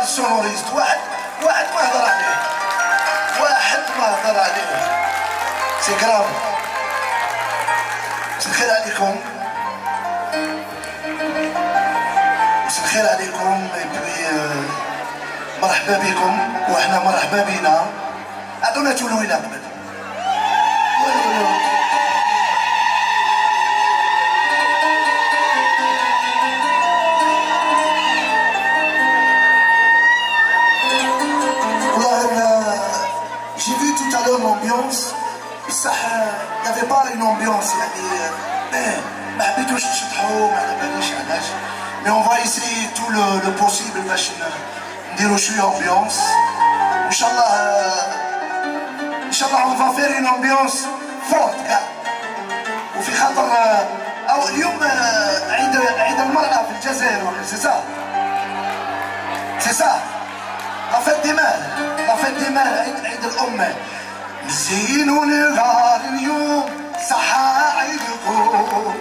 السونوريست، واحد ما هضر عليه، واحد ما هضر عليه. سي كرام. مساء الخير عليكم، مساء الخير عليكم. مرحبا بكم وحنا مرحبا بينا. عطونا تولوينا قبل. J'ai vu tout à l'heure l'ambiance, ça il n'y avait pas une ambiance, ما حبيتوش تشطحوا ما على باليش علاش. Mais on va essayer tout le possible باش نديرو شويه ambiance. إن شاء الله on va faire une ambiance forte كاع. وفي خاطر أو اليوم عيد المرأة في الجزائر ولا سي سا؟ سي سا؟ لا فيت دي مال عيد الأمة. نزينو نهار اليوم صحا عيدكم،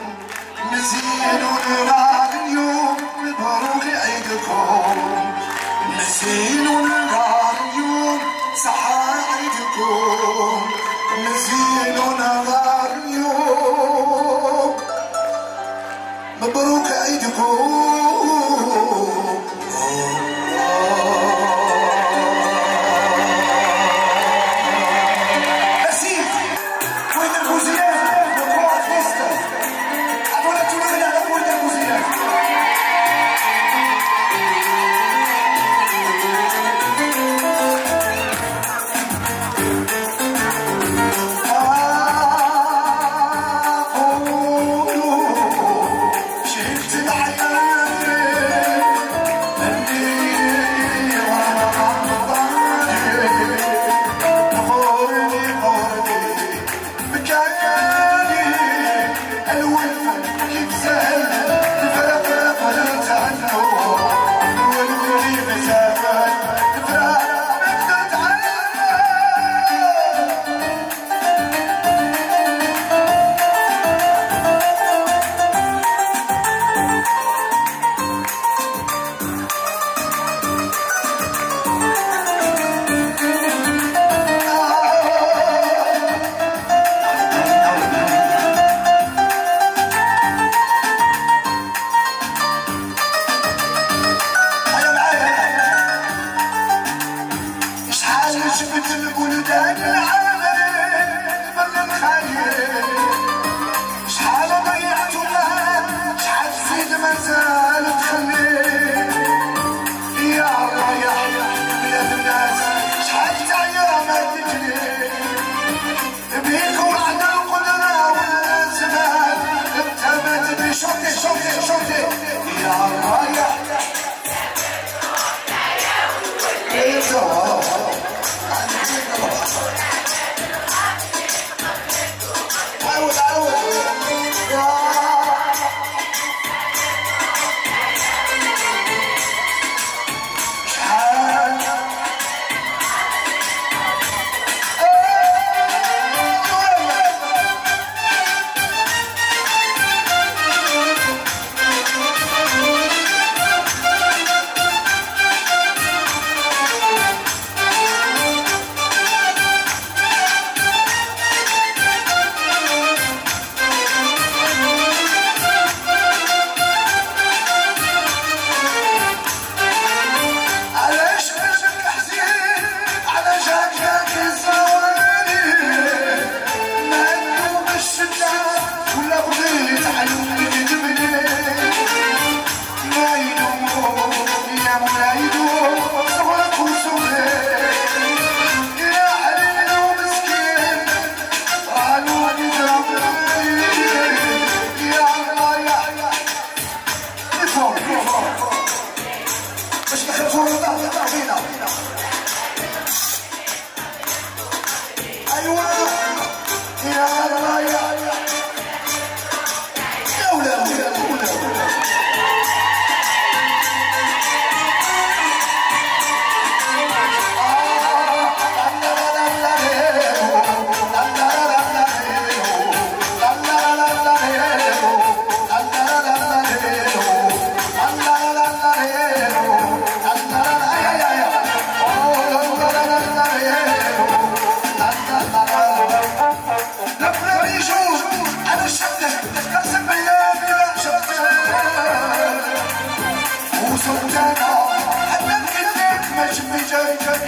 نزينو نهار اليوم مبروك عيدكم، نزينو نهار اليوم صحا عيدكم، نزينو نهار اليوم مبروك عيدكم.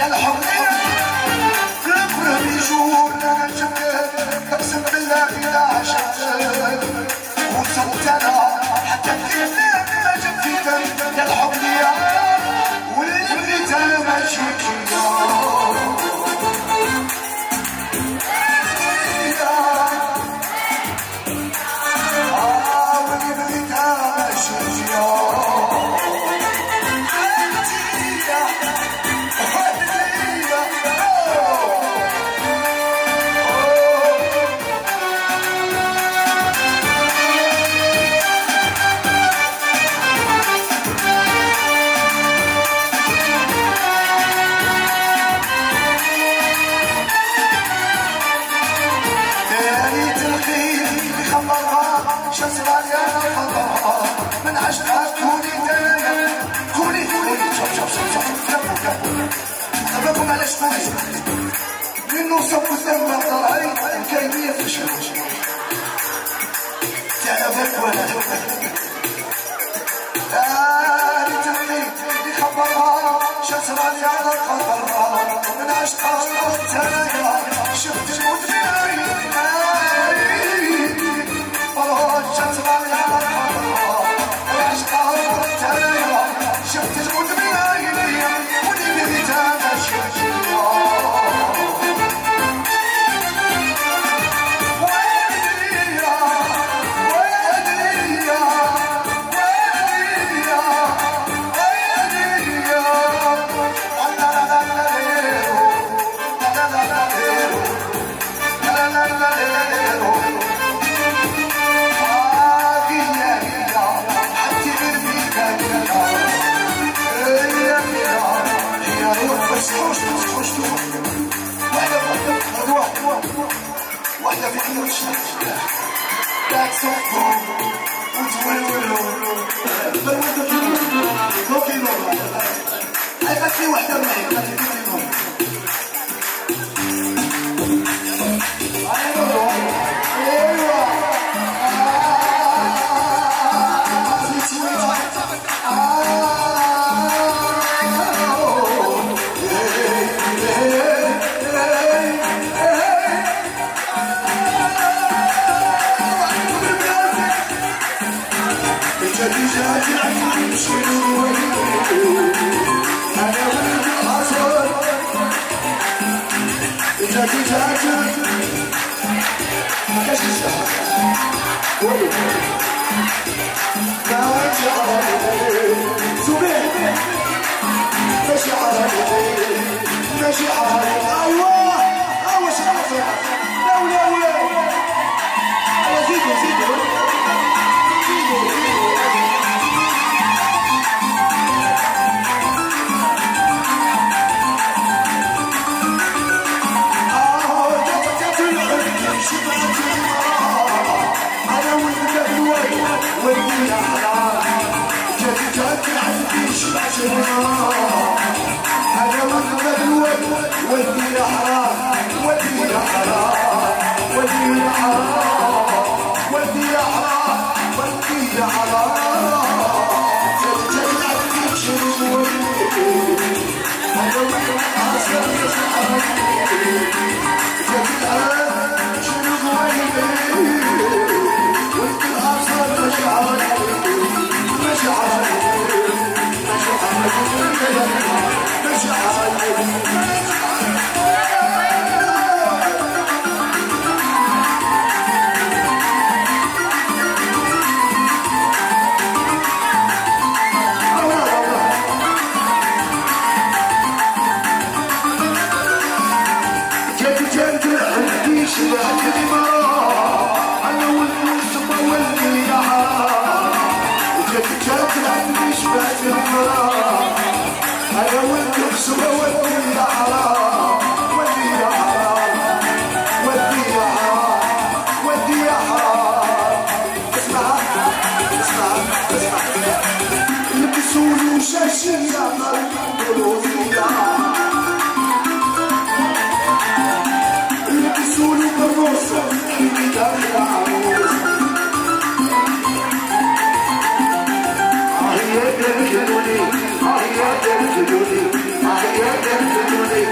يا الحب البرومي جور انا جبت اقسم بالله الى عشان وصلت انا حتى كيف ما جبت يا الحب يا واللي بغيت انا ماشي من عشقها كوني دايما كوني شوف خبركم علاش كوني من نوصل قدام طلعي كاينية في الشمس تعرفك ولا اللي تبني يخبرها شسراني على الخطر من عشقها تايا شفت الموت في عيني شسراني على الخطر من عشقها تايا شفت الموت في عيني ودي بغيت انا شفت واحدة في حلوة الشمس لا تصفوا وتولولوا بالوقت فوقي نور هاي بكي واحدة معي بكي نور ايوه I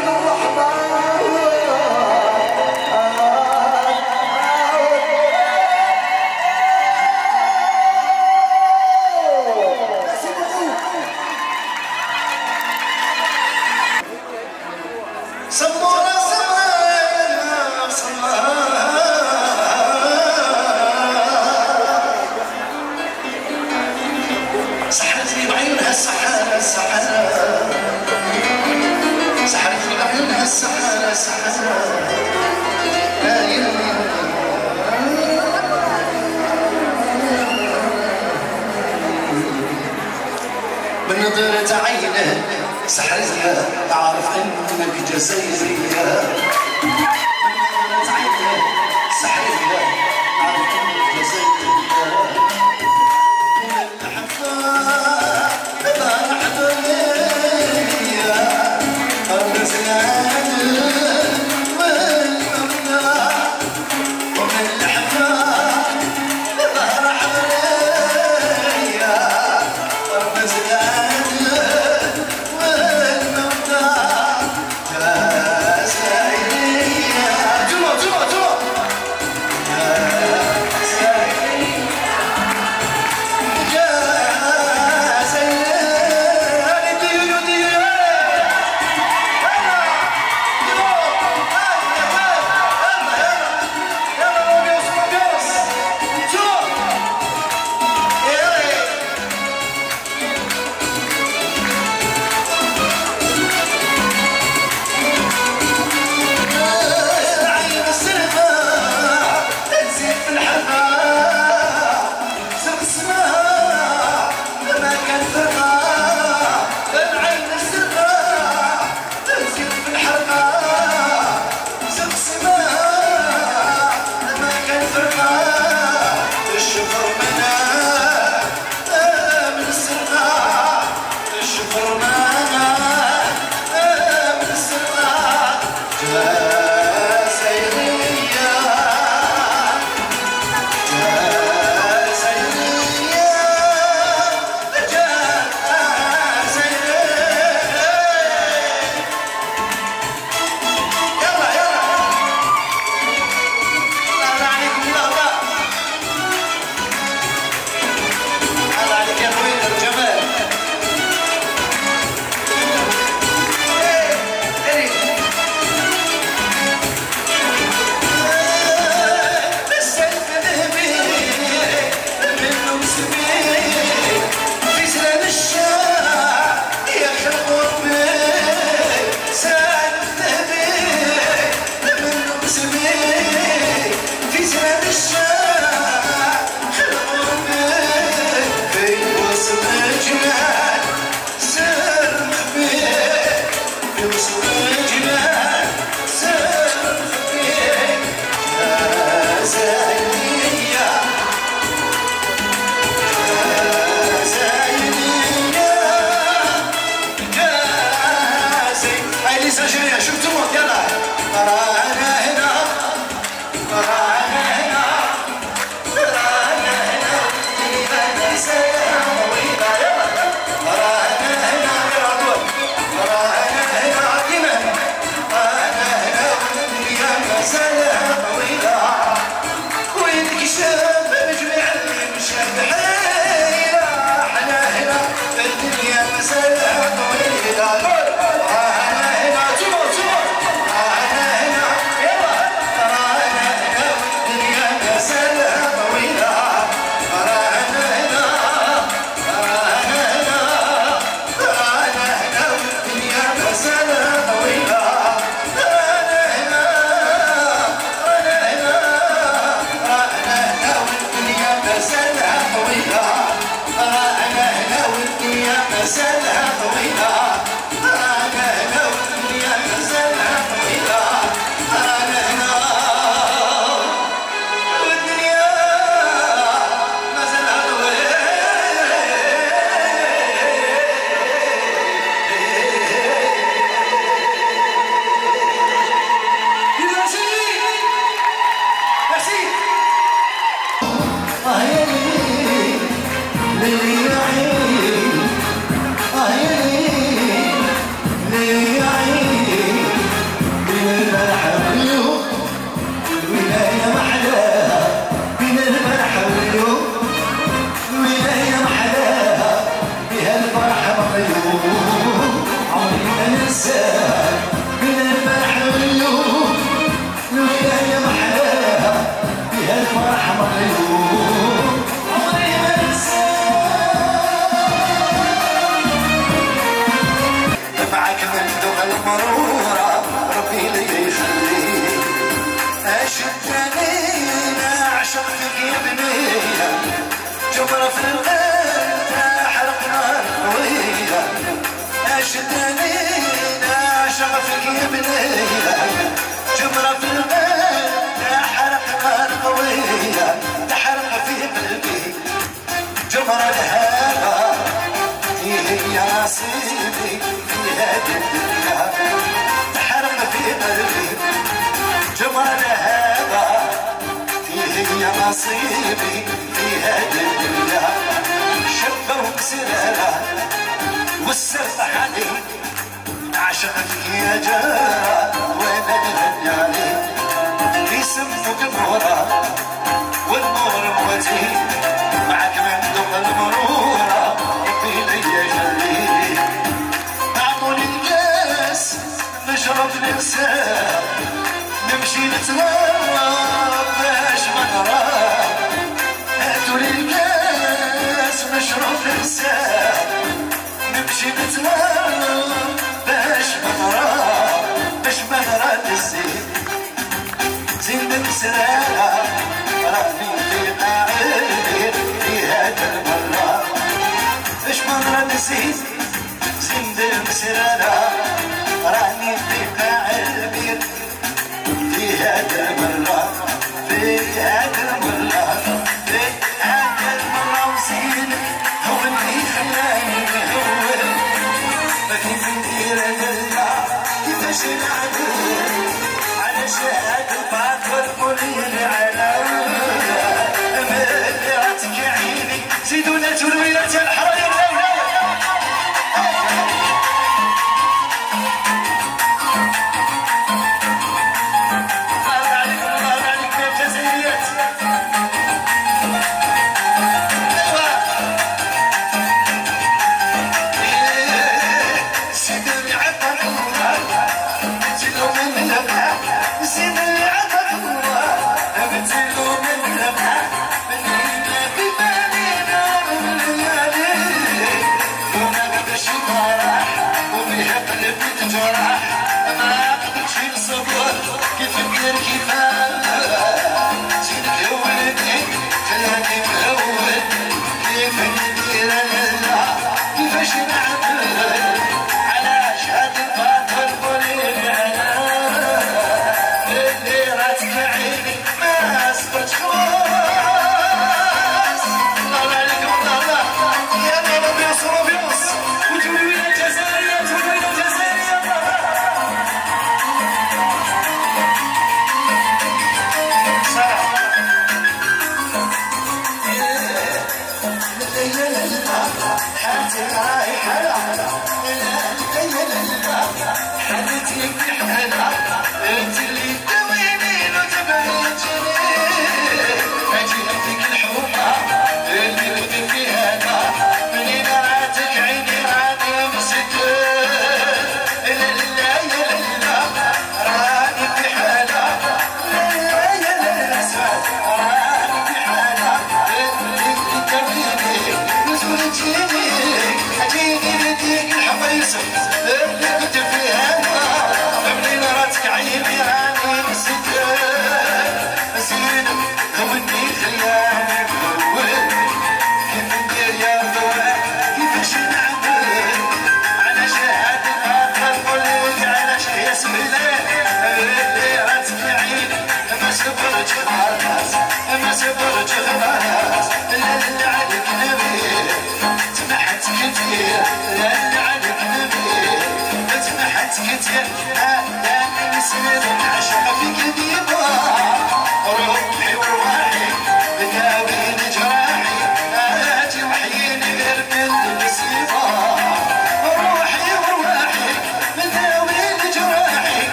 بنظرة عينه سحرتها أعرف أنك جزائرية. بنظرة عينه سحرتها أعرف أنك جزائرية. الدنيا مسألة طويلة. المرورة ربي لي يخليك أشدني عشقتك يا بنية جمرة في القلب تحرق نار قوية أشدني عشقتك يا بنية جمرة في القلب تحرق نار قوية تحرق في قلبي جمرة الهوى هي نصيبي في هذه الدنيا تحرق في قلبي جمرة الهوى هي نصيبي في هذه الدنيا شبه وكسرها والسرح علي عشقك يا جارة وانا نغني عليك يسموك النورة والنور موازي معك من دم المرورة ربي ليا جليل اعطوني الكاس نشرب ننساه نمشي نتغرب باش ما نراه هاتولي الكاس نشرب ننساه نمشي نتغرب باش ما نراه باش ما نراه الزين زين نسراها راني في قاعد في هذا المرة باش ما نراه الزين زين نسراها راني في قاعد في هذا المرة في هذا المرة في هذا المرة وزين هو اللي خلاني نهول كيف ندير انا كيفاش نعدل على شهاد الباطل قولي على امل عاتك عيني زيدونا تلويلة الحرايا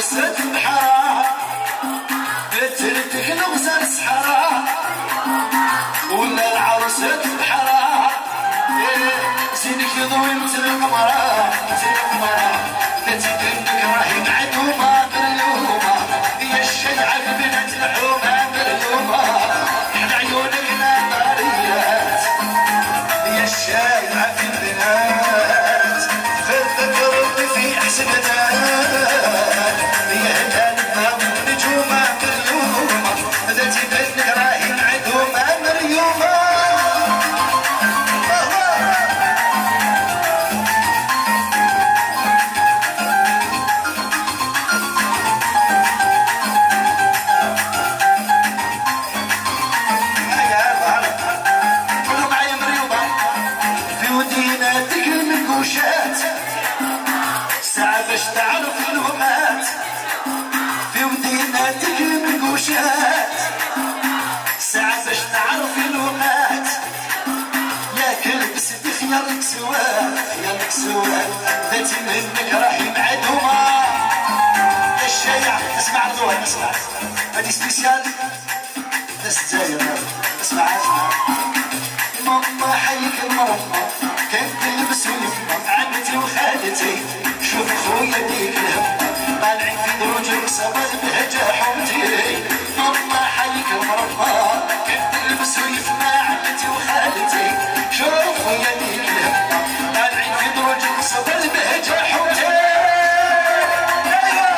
العروسة الحرام تردك نغزة الصحراء ولا العروسة الحرام زينك يضوي مثل القمرة تتكلمك راهي معدومة باليومة يا الشيعة بنت الحومة باليومة احنا عيونك نظريات يا الشيعة في البنات في الذكر في احسن يا هدالنا نجومة باليومة تتكلمك راهي معدومة باليومة ساعة باش تعرف الومات في وديناتك المنقوشات ساعة باش تعرف الومات يا كلبس بخيارك سواد خيارك سواد ذاتي منك راهي معدومة يا الشايع اسمع الضوء اسمع هادي سبيسيال الجزائر اسمع ماما حيك المرمى كانت تلبس ويفما عمتي وخالتي شوف خويا ديك الهمة طالعين في دروج صبر بهجة حومتي ماما حيك المرمى كانت تلبس ويفما عمتي وخالتي شوف خويا ديك الهمة طالعين في دروج صبر بهجة حومتي ايوه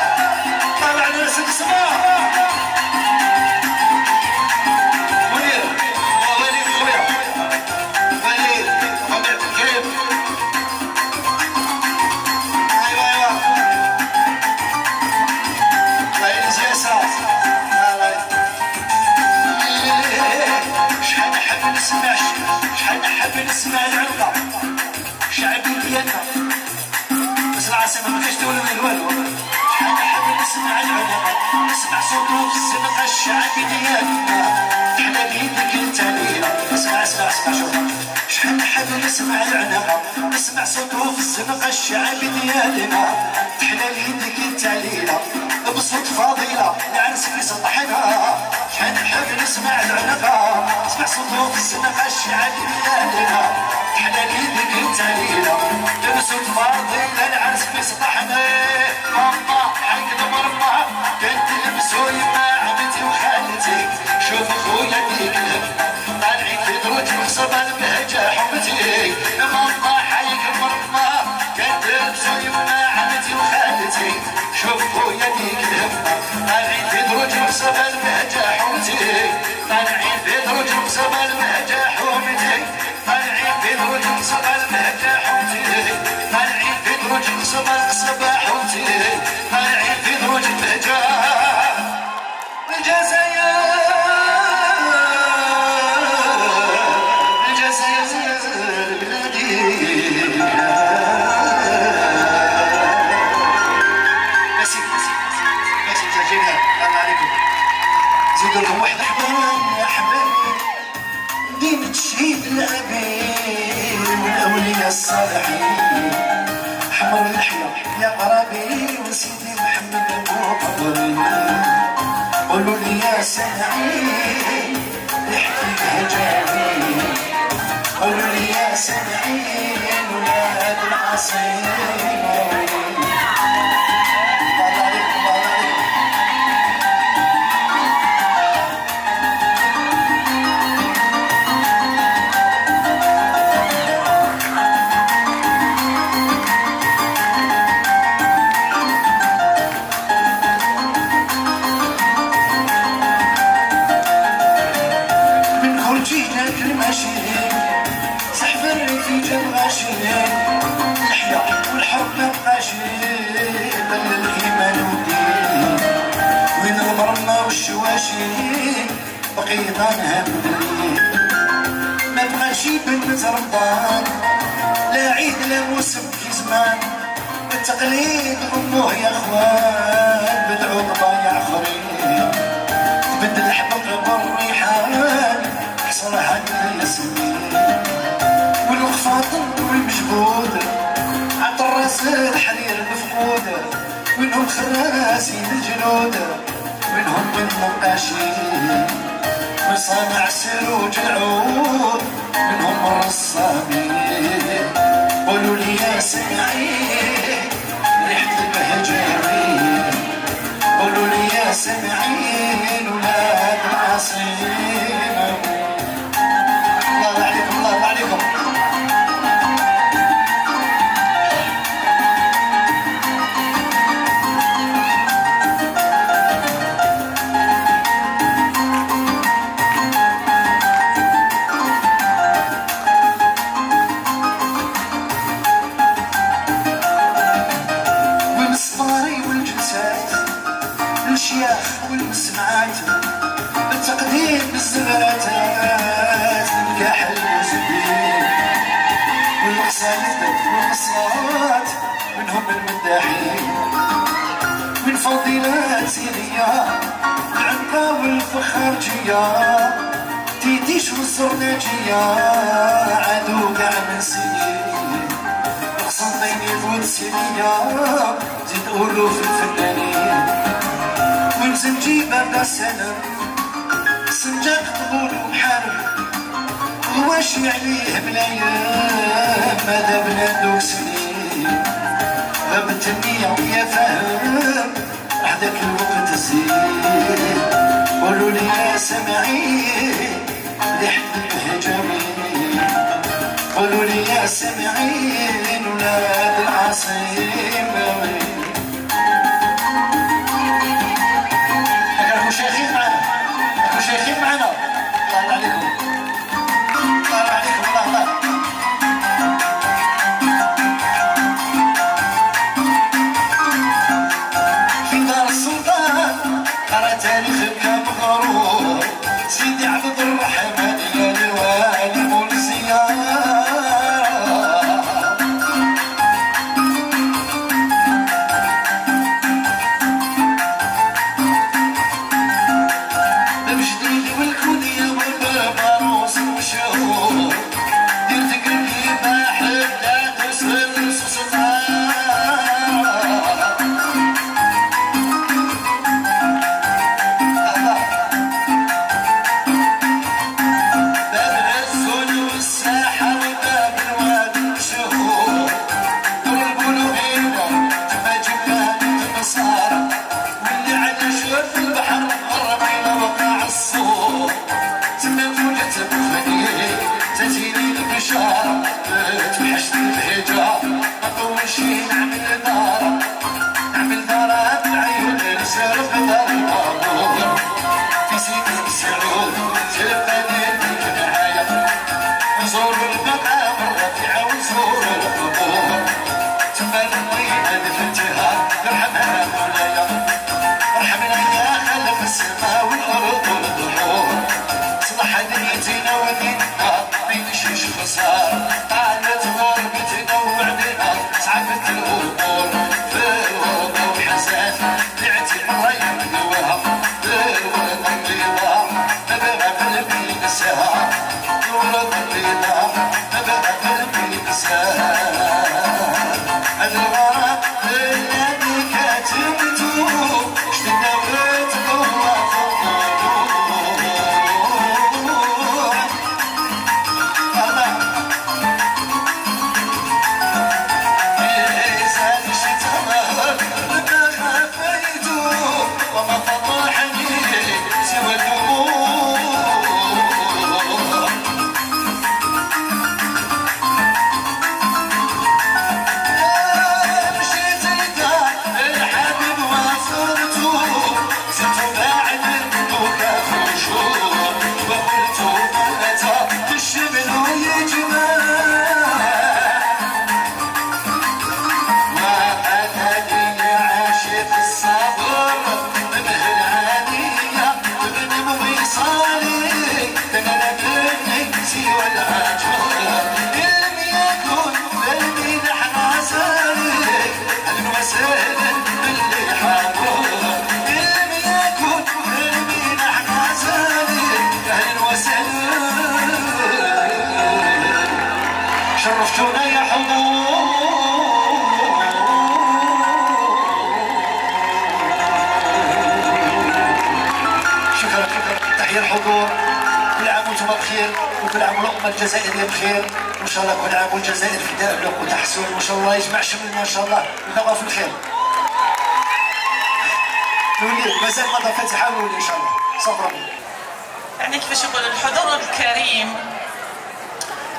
طالع راسك صباح شحال نحب نسمع العنقة شعبي ديالنا بس العاصمة ما كاش تولي من والو شحال نحب نسمع العنقة نسمع صوتو في الزنقة الشعبي ديالنا تحلى بيدك انت لينا اسمع اسمع اسمع شوف شحال نحب نسمع العنقة نسمع صوتو في الزنقة الشعبي ديالنا تحلى بيدك انت لينا بصوت فضيلة العرس في سطحنا شحال نحب نسمع العنقة نسمع صوتو في الزنقة الشعبي ديالنا تحلى بيدك انت لينا بصوت فضيلة العرس في سطحنا ماما حيك المرمى كنت تلبسو يما عمتي وخالتي شوف خويا ديك الهمة طالعين في دروج مخصبة البهجة حمتي ماما حيك المرمى كنت تلبسو يما عمتي وخالتي شوف خويا ديك الهمة طالعين في دروج مخصبة البهجة حمتي طالعين في دروج مخصبة البهجة حمتي طالعين في دروج مخصبة البهجة حمتي طالعين في دروج مخصبة حمتي طالعين في دروج البهجة الجزائر بلادي ميرسي جزيلا الله عليكم زيدوا لكم واحد حبان يا حبايبي ديما تشهيد الابير والاولياء الصالحين حمر اللحيه يا قرابي وسيدي محمد المقربين قولوا لي يا سامعين ريحتك هجاني قولوا لي يا سامعين ولاد العصير سحب الريف جاب غاشيين الحياة والحب مبقاشين بل الإيمان والدين وين المرمى والشواشين بقيضانها بالليل ما بغاش يبنت رمضان لا عيد لا موسم كي زمان بالتقليد غنوه يا اخوان بدعو ضبايع اخرين تبدل الحبق بالريحان صراحة الياسمين والخفاطر والمجبود عطر راس الحرير مفقود منهم خراسين الجنود منهم النقاشين من صانع سروج العود منهم الرسامين قولوا لي يا سمعين ريحة البهجرين قولوا لي يا سمعين ولاد العصيم الله عليكم الله عليكم الشياخ والمسمعات التقديم بالزغاتات الكحل والزبيب والمقصالات والقصات منهم المداحين من فضيلات سيدية العنبة والفخارجية تيتيش والزرناجية عادو كاع من سنين القسنطيني الودسينية زيد قولو في الفنانين من زنجيبة بسنة سنجاق قبول ومحارب واش عليه بلايام ماذا بنادوك سنين غابت النية ويا فاهم وحدك الوقت الزين قولوا لي يا سامعين ريحة البهجمين قولوا لي يا سامعين ولاد العصيم شيخين معنا شيخين معنا الله عليكم الله عليكم الله في دار السلطان قرا تاريخك مغرور سيدي عبد الرحمن يا الوالي والزيارة وانتم بخير، وكل عام والامه الجزائريه بخير، وان شاء الله كل عام والجزائر في تالق وتحسن، وان شاء الله يجمع شملنا ان شاء الله نلقاو في الخير. نولي مازال مضى فاتحه ونولي ان شاء الله. صبرا. يعني كيفاش نقولوا الحضور الكريم.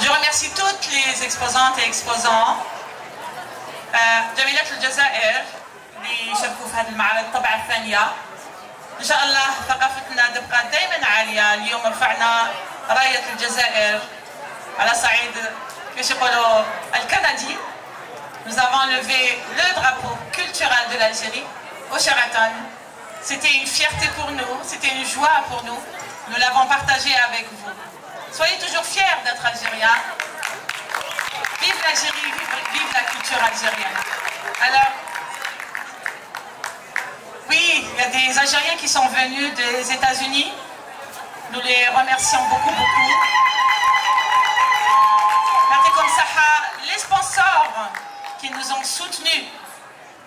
Je remercie toutes les exposantes et exposants جميلات الجزائر اللي شاركوا في هذه المعرض الطبعة الثانية. إن شاء الله ثقافتنا تبقى دائما عالية. اليوم رفعنا راية الجزائر على صعيد كيفاش يقولوا الكندي. Nous avons levé le drapeau culturel de l'Algérie au Sheraton. C'était une fierté pour nous, c'était une joie pour nous. Nous l'avons partagé avec vous. Soyez toujours fiers d'être algériens. Vive l'Algérie, vive la culture algérienne. Alors, oui, il y a des Algériens qui sont venus des États-Unis. Nous les remercions beaucoup, beaucoup. Comme ça, les sponsors qui nous ont soutenus,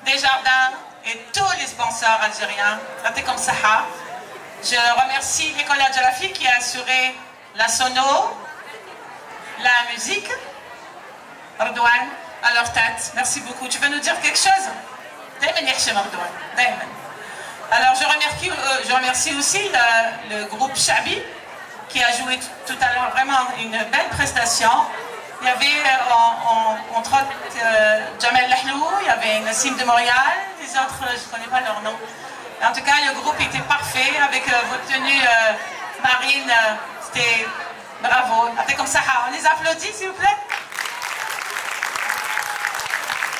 Desjardins et tous les sponsors algériens, comme ça. Je remercie l'école Adjarafi qui a assuré la sono, la musique. Ardouane, à leur tête, merci beaucoup. Tu veux nous dire quelque chose? Alors je remercie aussi le groupe Chabi qui a joué tout à l'heure vraiment une belle prestation. Il y avait entre autres Jamel Lahlou, il y avait Nassim de Montréal, les autres je ne connais pas leur nom. En tout cas le groupe était parfait avec votre tenue Marine, c'était bravo. Comme ça, on les applaudit s'il vous plaît.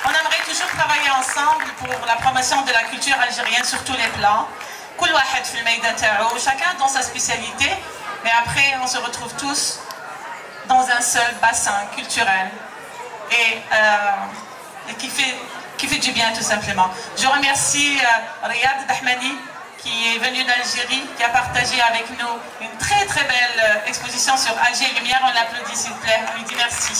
On aimerait toujours travailler ensemble pour la promotion de la culture algérienne sur tous les plans. Chacun dans sa spécialité, mais après on se retrouve tous dans un seul bassin culturel et qui fait du bien tout simplement. Je remercie Riyad Dahmani qui est venu d'Algérie, qui a partagé avec nous une très très belle exposition sur Alger Lumière. On l'applaudit s'il vous plaît, on lui dit merci.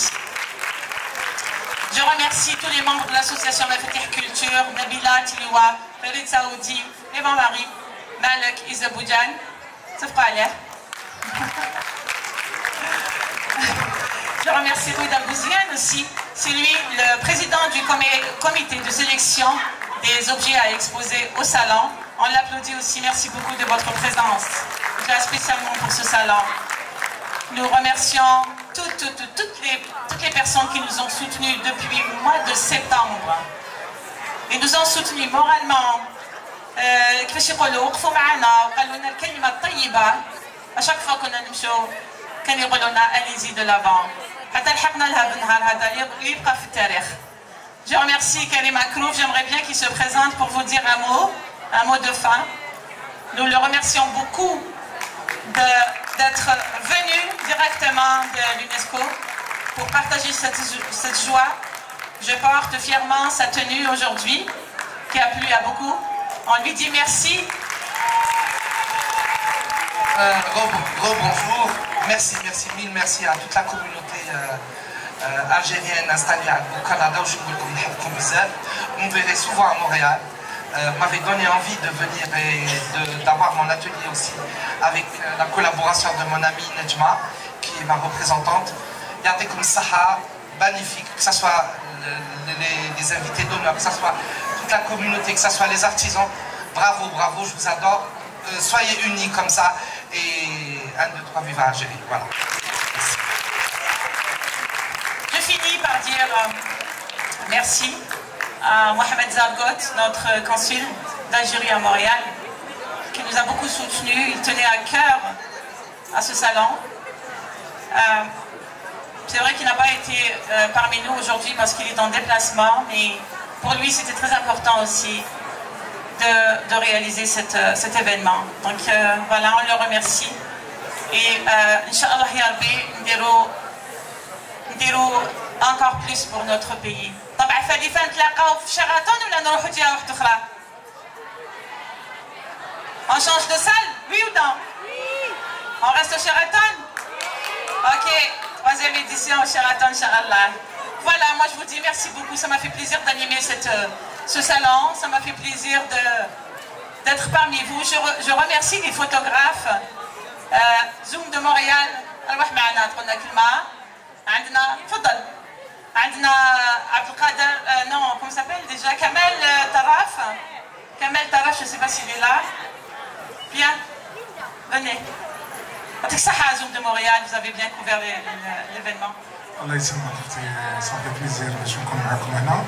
Je remercie tous les membres de l'association Mafatih Culture, Nabila Tiliwa, Farid Saoudi, Evan Marie, Malek Izaboujan, Je remercie Louis Dabouziane aussi, c'est lui le président du comité de sélection des objets à exposer au salon. On l'applaudit aussi, merci beaucoup de votre présence, spécialement pour ce salon. Nous remercions toutes les personnes qui nous ont soutenus depuis le mois de septembre. Ils nous ont soutenus moralement. كيفاش يقولوا وقفوا معنا وقالوا لنا الكلمة الطيبة. À chaque fois كنا نمشوا كانوا يقولوا لنا allez-y de l'avant. حتى لحقنا لها بالنهار هذا اللي يبقى في التاريخ. Je remercie Karim Akrouf, j'aimerais bien qu'il se présente pour vous dire un mot de fin. Nous le remercions beaucoup d'être venu directement de l'UNESCO pour partager cette joie. Je porte fièrement sa tenue aujourd'hui, qui a plu à beaucoup. On lui dit merci. Bonjour, merci mille merci à toute la communauté algérienne installée au Canada. On me verrait souvent à Montréal. M'avait donné envie de venir et d'avoir mon atelier aussi avec la collaboration de mon amie Nejma qui est ma représentante. Regardez comme ça, magnifique, que ce soit les invités d'honneur, que ce soit toute la communauté, que ce soit les artisans. Bravo, bravo, je vous adore. Soyez unis comme ça et 1, 2, 3, vive Algérie. Voilà. Merci. Je finis par dire merci à Mohamed Zargot, notre consul d'Algérie à Montréal, qui nous a beaucoup soutenus. Il tenait à cœur à ce salon. C'est vrai qu'il n'a pas été parmi nous aujourd'hui parce qu'il est en déplacement, mais pour lui c'était très important aussi de réaliser cet événement. Donc voilà, on le remercie. Et Inch'Allah Ya Rabbi, نديرو encore plus pour notre pays. طبعا ثالثا نتلاقاو في شيراتون ولا نروحوا جهه واحده اخرى؟ On change de salle? Oui ou non? On reste au Sheraton? Ok, 3e édition au Sheraton, Inch'Allah. Voilà, moi je vous dis merci beaucoup, ça m'a fait plaisir d'animer ce salon, ça m'a fait plaisir d'être parmi vous. Je remercie les photographes Zoom de Montréal, أروح معنا تقول لنا كلمة. عندنا تفضل. عندنا عبد القادر non comment s'appelle déjà Kamel Taraf. Kamel Taraf, je ne sais pas s'il est là. Bien. Venez. يعطيك الصحة زوم de Montréal, vous avez bien couvert l'événement. الله يسلمك اختي، صافي بليزير باش نكون معكم هنا.